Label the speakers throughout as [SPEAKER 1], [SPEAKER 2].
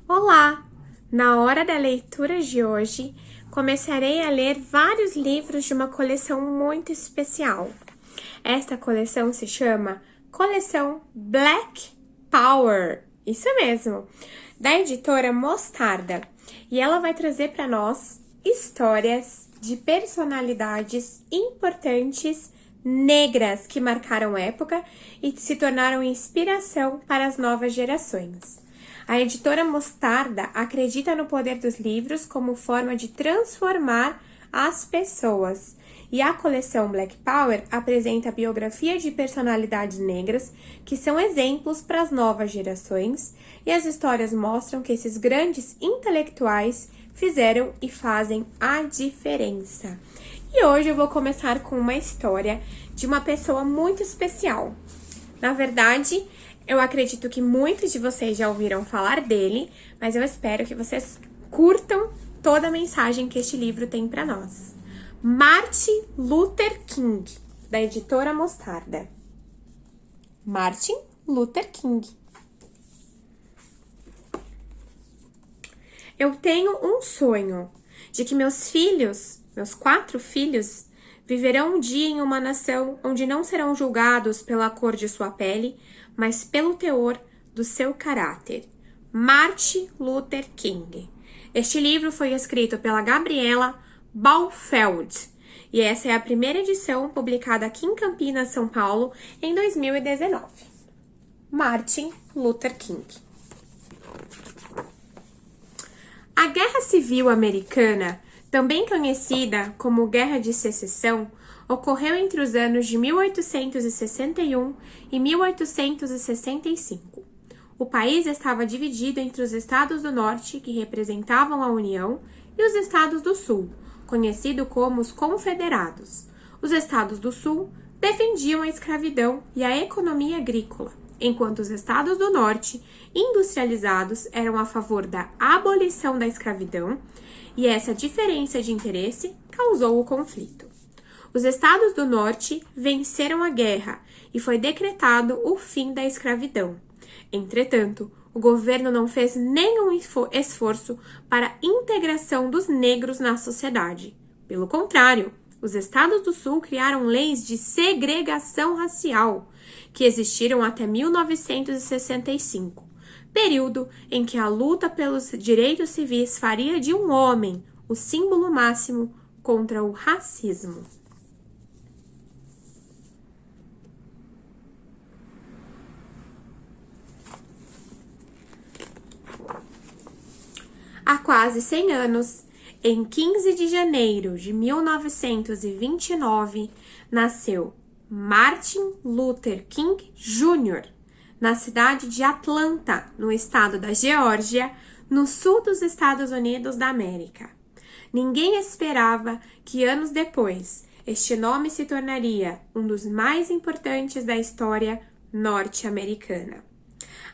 [SPEAKER 1] Olá! Na hora da leitura de hoje, começarei a ler vários livros de uma coleção muito especial. Esta coleção se chama Coleção Black Power, isso mesmo, da editora Mostarda. E ela vai trazer para nós histórias de personalidades importantes negras que marcaram época e se tornaram inspiração para as novas gerações. A editora Mostarda acredita no poder dos livros como forma de transformar as pessoas. E a coleção Black Power apresenta a biografia de personalidades negras que são exemplos para as novas gerações, e as histórias mostram que esses grandes intelectuais fizeram e fazem a diferença. E hoje eu vou começar com uma história de uma pessoa muito especial. Na verdade, eu acredito que muitos de vocês já ouviram falar dele, mas eu espero que vocês curtam toda a mensagem que este livro tem para nós. Martin Luther King, da editora Mostarda. Martin Luther King. Eu tenho um sonho de que meus 4 filhos, viverão um dia em uma nação onde não serão julgados pela cor de sua pele, mas pelo teor do seu caráter. Martin Luther King. Este livro foi escrito pela Gabriela Baufeld e essa é a primeira edição publicada aqui em Campinas, São Paulo, em 2019. Martin Luther King. A Guerra Civil Americana, também conhecida como Guerra de Secessão, ocorreu entre os anos de 1861 e 1865. O país estava dividido entre os estados do norte, que representavam a União, e os estados do sul, conhecidos como os confederados. Os estados do sul defendiam a escravidão e a economia agrícola, enquanto os estados do norte, industrializados, eram a favor da abolição da escravidão, e essa diferença de interesse causou o conflito. Os estados do norte venceram a guerra e foi decretado o fim da escravidão. Entretanto, o governo não fez nenhum esforço para a integração dos negros na sociedade. Pelo contrário, os estados do sul criaram leis de segregação racial, que existiram até 1965, período em que a luta pelos direitos civis faria de um homem o símbolo máximo contra o racismo. Há quase 100 anos, em 15 de janeiro de 1929, nasceu Martin Luther King Jr., na cidade de Atlanta, no estado da Geórgia, no sul dos Estados Unidos da América. Ninguém esperava que anos depois este nome se tornaria um dos mais importantes da história norte-americana.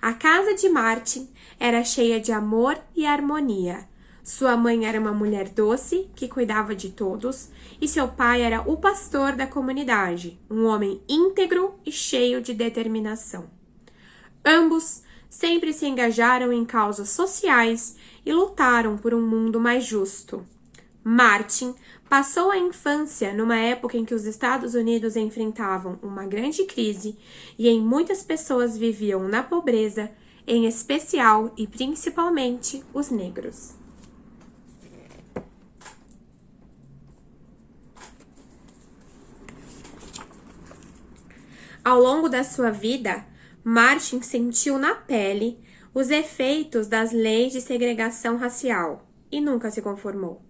[SPEAKER 1] A casa de Martin era cheia de amor e harmonia. Sua mãe era uma mulher doce que cuidava de todos e seu pai era o pastor da comunidade, um homem íntegro e cheio de determinação. Ambos sempre se engajaram em causas sociais e lutaram por um mundo mais justo. Martin passou a infância numa época em que os Estados Unidos enfrentavam uma grande crise e em muitas pessoas viviam na pobreza, em especial e principalmente os negros. Ao longo da sua vida, Martin sentiu na pele os efeitos das leis de segregação racial e nunca se conformou.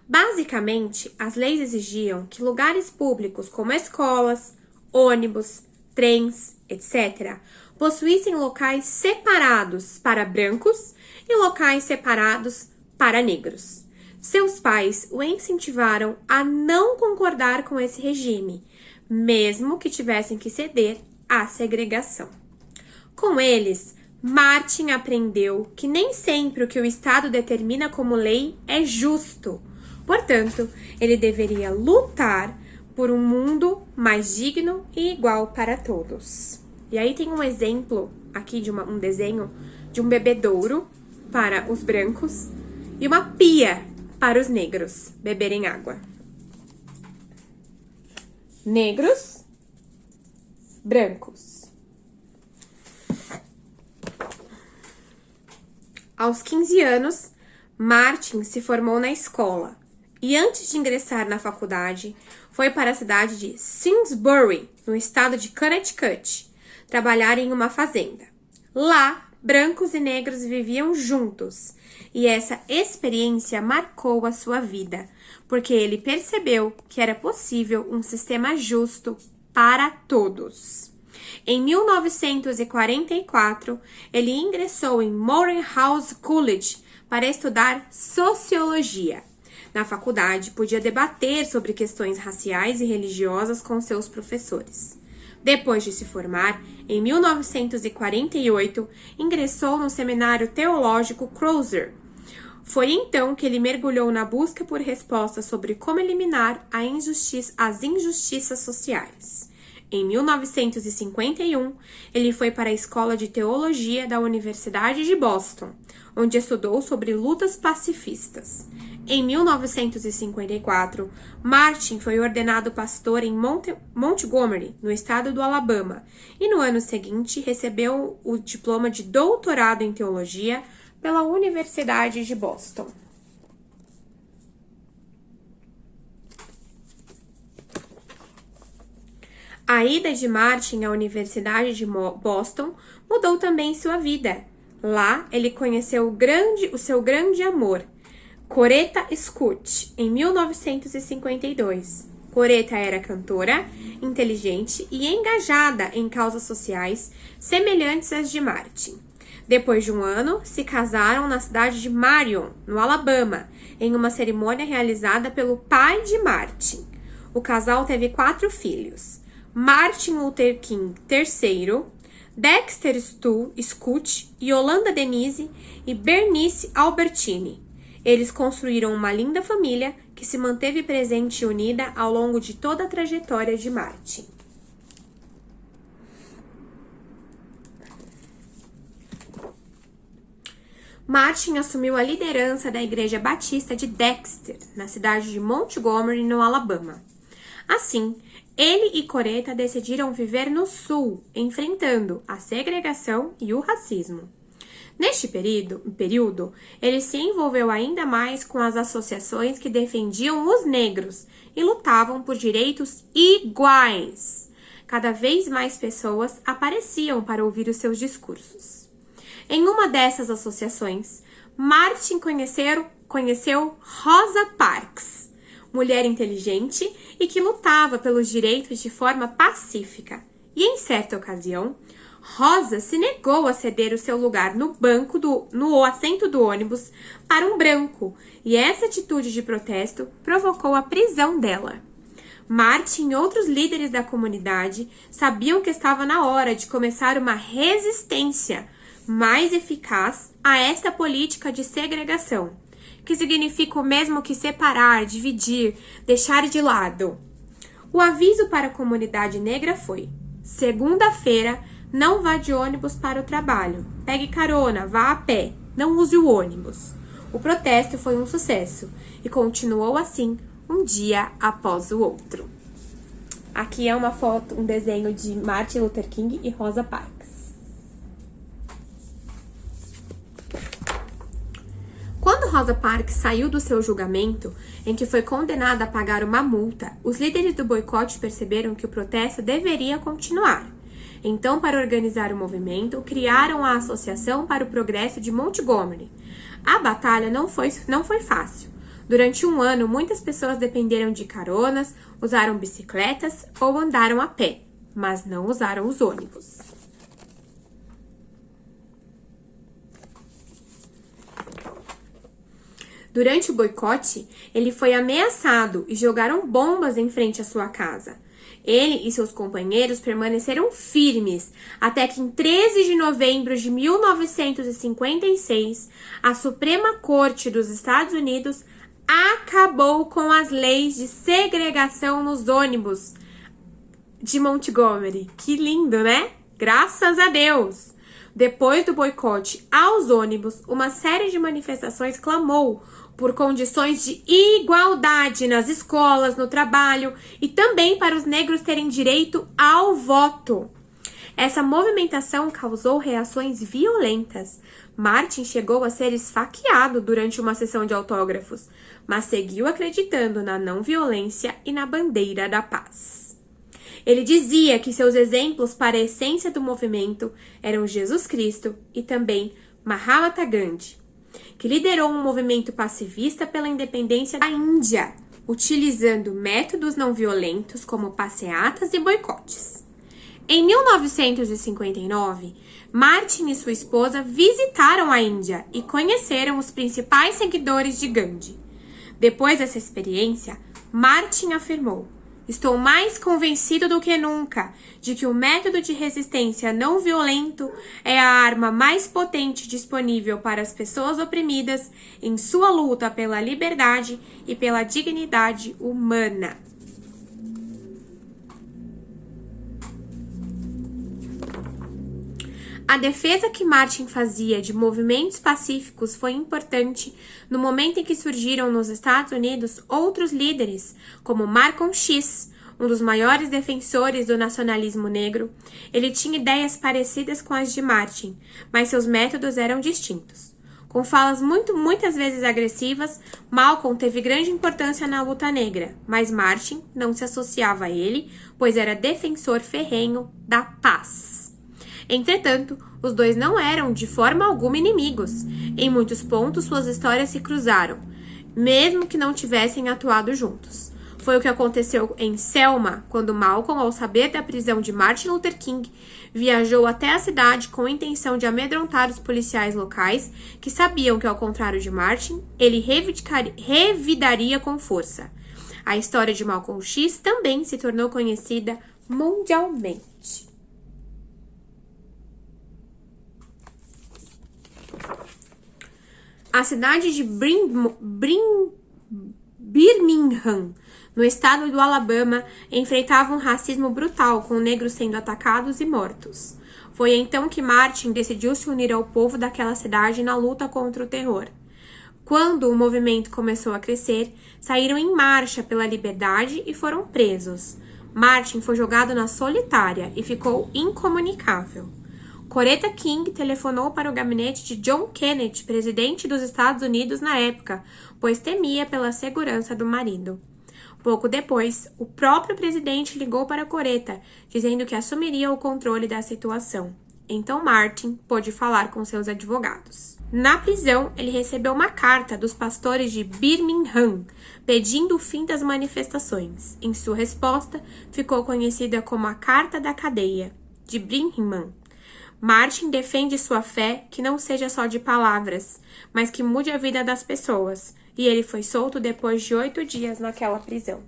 [SPEAKER 1] Basicamente, as leis exigiam que lugares públicos como escolas, ônibus, trens, etc., possuíssem locais separados para brancos e locais separados para negros. Seus pais o incentivaram a não concordar com esse regime, mesmo que tivessem que ceder à segregação. Com eles, Martin aprendeu que nem sempre o que o Estado determina como lei é justo. Portanto, ele deveria lutar por um mundo mais digno e igual para todos. E aí tem um exemplo aqui de um desenho de um bebedouro para os brancos e uma pia para os negros beberem água. Negros, brancos. Aos 15 anos, Martin se formou na escola e antes de ingressar na faculdade, foi para a cidade de Simsbury, no estado de Connecticut, trabalhar em uma fazenda. Lá, brancos e negros viviam juntos e essa experiência marcou a sua vida, porque ele percebeu que era possível um sistema justo para todos. Em 1944, ele ingressou em Morehouse College para estudar sociologia. Na faculdade, podia debater sobre questões raciais e religiosas com seus professores. Depois de se formar, em 1948, ingressou no Seminário Teológico Crozer. Foi então que ele mergulhou na busca por respostas sobre como eliminar as injustiças sociais. Em 1951, ele foi para a Escola de Teologia da Universidade de Boston, onde estudou sobre lutas pacifistas. Em 1954, Martin foi ordenado pastor em Montgomery, no estado do Alabama, e no ano seguinte recebeu o diploma de doutorado em teologia pela Universidade de Boston. A ida de Martin à Universidade de Boston mudou também sua vida. Lá, ele conheceu o seu grande amor, Coretta Scott, em 1952. Coretta era cantora, inteligente e engajada em causas sociais semelhantes às de Martin. Depois de um ano, se casaram na cidade de Marion, no Alabama, em uma cerimônia realizada pelo pai de Martin. O casal teve 4 filhos: Martin Luther King III, Dexter Scott, Yolanda Denise e Bernice Albertini. Eles construíram uma linda família que se manteve presente e unida ao longo de toda a trajetória de Martin. Martin assumiu a liderança da Igreja Batista de Dexter, na cidade de Montgomery, no Alabama. Assim, ele e Coretta decidiram viver no Sul, enfrentando a segregação e o racismo. Neste período, ele se envolveu ainda mais com as associações que defendiam os negros e lutavam por direitos iguais. Cada vez mais pessoas apareciam para ouvir os seus discursos. Em uma dessas associações, Martin conheceu Rosa Parks, mulher inteligente e que lutava pelos direitos de forma pacífica. E em certa ocasião, Rosa se negou a ceder o seu lugar no assento do ônibus para um branco, e essa atitude de protesto provocou a prisão dela. Martin e outros líderes da comunidade sabiam que estava na hora de começar uma resistência mais eficaz a esta política de segregação, que significa o mesmo que separar, dividir, deixar de lado. O aviso para a comunidade negra foi: segunda-feira, não vá de ônibus para o trabalho. Pegue carona, vá a pé, não use o ônibus. O protesto foi um sucesso e continuou assim, um dia após o outro. Aqui é uma foto, um desenho de Martin Luther King e Rosa Parks. Quando Rosa Parks saiu do seu julgamento, em que foi condenada a pagar uma multa, os líderes do boicote perceberam que o protesto deveria continuar. Então, para organizar o movimento, criaram a Associação para o Progresso de Montgomery. A batalha não foi fácil. Durante um ano, muitas pessoas dependeram de caronas, usaram bicicletas ou andaram a pé, mas não usaram os ônibus. Durante o boicote, ele foi ameaçado e jogaram bombas em frente à sua casa. Ele e seus companheiros permaneceram firmes até que em 13 de novembro de 1956, a Suprema Corte dos Estados Unidos acabou com as leis de segregação nos ônibus de Montgomery. Que lindo, né? Graças a Deus! Depois do boicote aos ônibus, uma série de manifestações clamou por condições de igualdade nas escolas, no trabalho e também para os negros terem direito ao voto. Essa movimentação causou reações violentas. Martin chegou a ser esfaqueado durante uma sessão de autógrafos, mas seguiu acreditando na não violência e na bandeira da paz. Ele dizia que seus exemplos para a essência do movimento eram Jesus Cristo e também Mahatma Gandhi, que liderou um movimento pacifista pela independência da Índia, utilizando métodos não violentos como passeatas e boicotes. Em 1959, Martin e sua esposa visitaram a Índia e conheceram os principais seguidores de Gandhi. Depois dessa experiência, Martin afirmou: "Estou mais convencido do que nunca de que o método de resistência não violento é a arma mais potente disponível para as pessoas oprimidas em sua luta pela liberdade e pela dignidade humana." A defesa que Martin fazia de movimentos pacíficos foi importante no momento em que surgiram nos Estados Unidos outros líderes, como Malcolm X, um dos maiores defensores do nacionalismo negro. Ele tinha ideias parecidas com as de Martin, mas seus métodos eram distintos. Com falas muitas vezes agressivas, Malcolm teve grande importância na luta negra, mas Martin não se associava a ele, pois era defensor ferrenho da paz. Entretanto, os dois não eram de forma alguma inimigos. Em muitos pontos, suas histórias se cruzaram, mesmo que não tivessem atuado juntos. Foi o que aconteceu em Selma, quando Malcolm, ao saber da prisão de Martin Luther King, viajou até a cidade com a intenção de amedrontar os policiais locais, que sabiam que, ao contrário de Martin, ele revidaria com força. A história de Malcolm X também se tornou conhecida mundialmente. A cidade de Birmingham, no estado do Alabama, enfrentava um racismo brutal, com negros sendo atacados e mortos. Foi então que Martin decidiu se unir ao povo daquela cidade na luta contra o terror. Quando o movimento começou a crescer, saíram em marcha pela liberdade e foram presos. Martin foi jogado na solitária e ficou incomunicável. Coretta King telefonou para o gabinete de John Kennedy, presidente dos Estados Unidos na época, pois temia pela segurança do marido. Pouco depois, o próprio presidente ligou para Coretta, dizendo que assumiria o controle da situação. Então Martin pôde falar com seus advogados. Na prisão, ele recebeu uma carta dos pastores de Birmingham, pedindo o fim das manifestações. Em sua resposta, ficou conhecida como a Carta da Cadeia, de Birmingham. Martin defende sua fé que não seja só de palavras, mas que mude a vida das pessoas, e ele foi solto depois de 8 dias naquela prisão.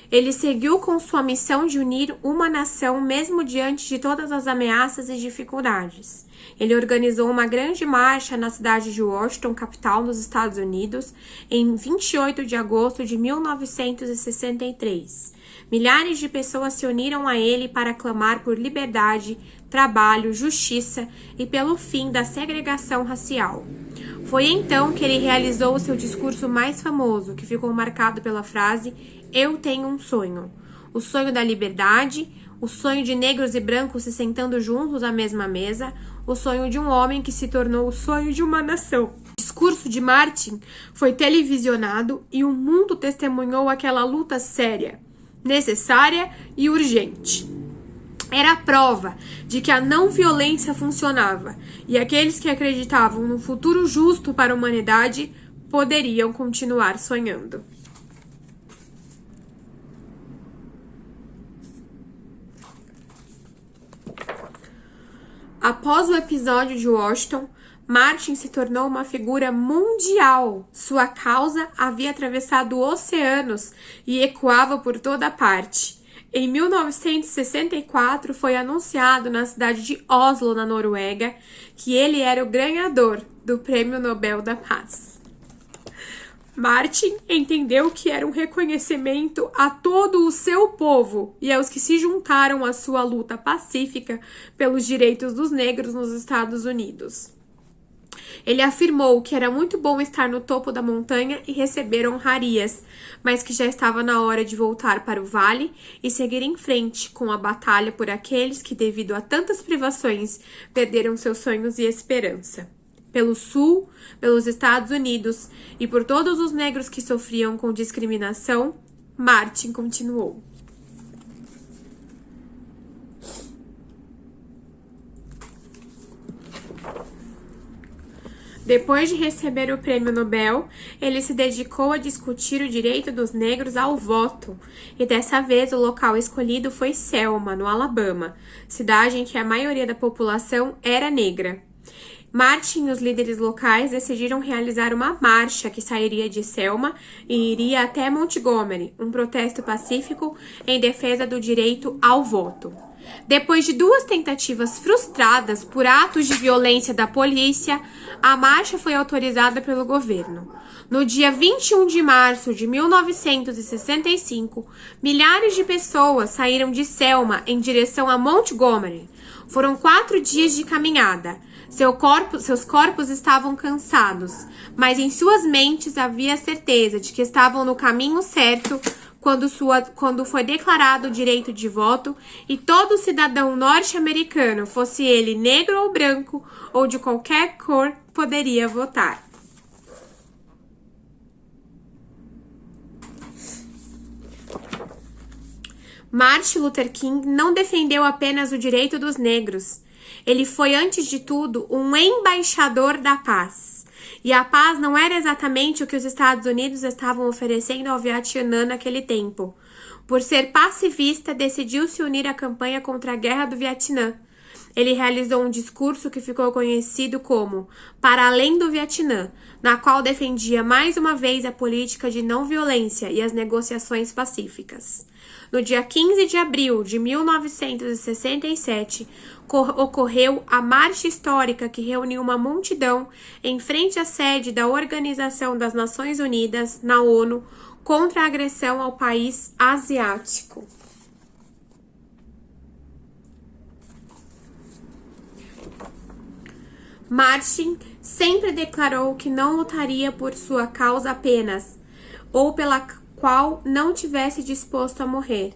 [SPEAKER 1] Ele seguiu com sua missão de unir uma nação mesmo diante de todas as ameaças e dificuldades. Ele organizou uma grande marcha na cidade de Washington, capital dos Estados Unidos, em 28 de agosto de 1963. Milhares de pessoas se uniram a ele para clamar por liberdade, trabalho, justiça e pelo fim da segregação racial. Foi então que ele realizou o seu discurso mais famoso, que ficou marcado pela frase "Eu tenho um sonho". O sonho da liberdade, o sonho de negros e brancos se sentando juntos à mesma mesa, o sonho de um homem que se tornou o sonho de uma nação. O discurso de Martin foi televisionado e o mundo testemunhou aquela luta séria, necessária e urgente. Era a prova de que a não violência funcionava e aqueles que acreditavam no futuro justo para a humanidade poderiam continuar sonhando. Após o episódio de Washington, Martin se tornou uma figura mundial. Sua causa havia atravessado oceanos e ecoava por toda parte. Em 1964, foi anunciado na cidade de Oslo, na Noruega, que ele era o ganhador do Prêmio Nobel da Paz. Martin entendeu que era um reconhecimento a todo o seu povo e aos que se juntaram à sua luta pacífica pelos direitos dos negros nos Estados Unidos. Ele afirmou que era muito bom estar no topo da montanha e receber honrarias, mas que já estava na hora de voltar para o vale e seguir em frente com a batalha por aqueles que, devido a tantas privações, perderam seus sonhos e esperança. Pelo Sul, pelos Estados Unidos e por todos os negros que sofriam com discriminação, Martin continuou. Depois de receber o prêmio Nobel, ele se dedicou a discutir o direito dos negros ao voto. E dessa vez o local escolhido foi Selma, no Alabama, cidade em que a maioria da população era negra. Martin e os líderes locais decidiram realizar uma marcha que sairia de Selma e iria até Montgomery, um protesto pacífico em defesa do direito ao voto. Depois de 2 tentativas frustradas por atos de violência da polícia, a marcha foi autorizada pelo governo. No dia 21 de março de 1965, milhares de pessoas saíram de Selma em direção a Montgomery. Foram 4 dias de caminhada. Seus corpos estavam cansados, mas em suas mentes havia a certeza de que estavam no caminho certo quando foi declarado o direito de voto e todo cidadão norte-americano, fosse ele negro ou branco ou de qualquer cor, poderia votar. Martin Luther King não defendeu apenas o direito dos negros. Ele foi, antes de tudo, um embaixador da paz. E a paz não era exatamente o que os Estados Unidos estavam oferecendo ao Vietnã naquele tempo. Por ser pacifista, decidiu se unir à campanha contra a Guerra do Vietnã. Ele realizou um discurso que ficou conhecido como Para Além do Vietnã, na qual defendia mais uma vez a política de não violência e as negociações pacíficas. No dia 15 de abril de 1967, ocorreu a marcha histórica que reuniu uma multidão em frente à sede da Organização das Nações Unidas, na ONU, contra a agressão ao país asiático. Martin sempre declarou que não lutaria por sua causa apenas, ou pela qual não tivesse disposto a morrer.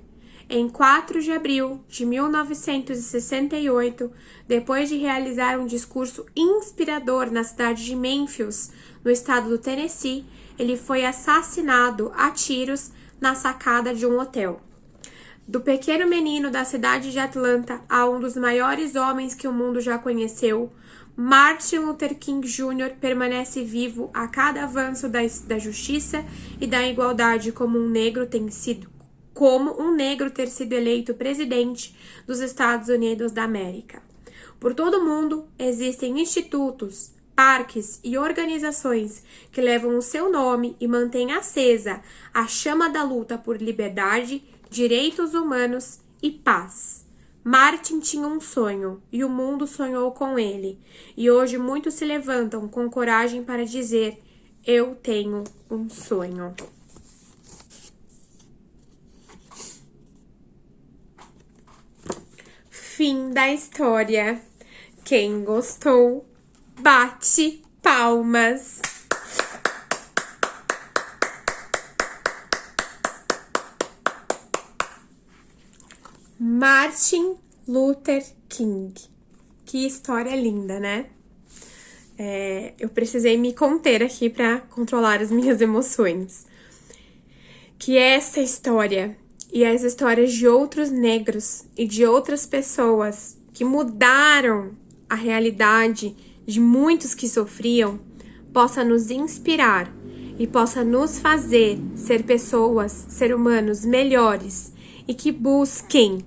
[SPEAKER 1] Em 4 de abril de 1968, depois de realizar um discurso inspirador na cidade de Memphis, no estado do Tennessee, ele foi assassinado a tiros na sacada de um hotel. Do pequeno menino da cidade de Atlanta a um dos maiores homens que o mundo já conheceu, Martin Luther King Jr. permanece vivo a cada avanço da justiça e da igualdade como um negro ter sido eleito presidente dos Estados Unidos da América. Por todo o mundo existem institutos, parques e organizações que levam o seu nome e mantêm acesa a chama da luta por liberdade, direitos humanos e paz. Martin tinha um sonho e o mundo sonhou com ele. E hoje muitos se levantam com coragem para dizer: eu tenho um sonho. Fim da história. Quem gostou, bate palmas. Martin Luther King. Que história linda, né? Eu precisei me conter aqui para controlar as minhas emoções. Que essa história e as histórias de outros negros e de outras pessoas que mudaram a realidade de muitos que sofriam possa nos inspirar e possa nos fazer ser pessoas, ser humanos melhores e que busquem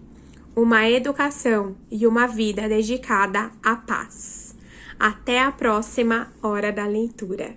[SPEAKER 1] uma educação e uma vida dedicada à paz. Até a próxima Hora da Leitura.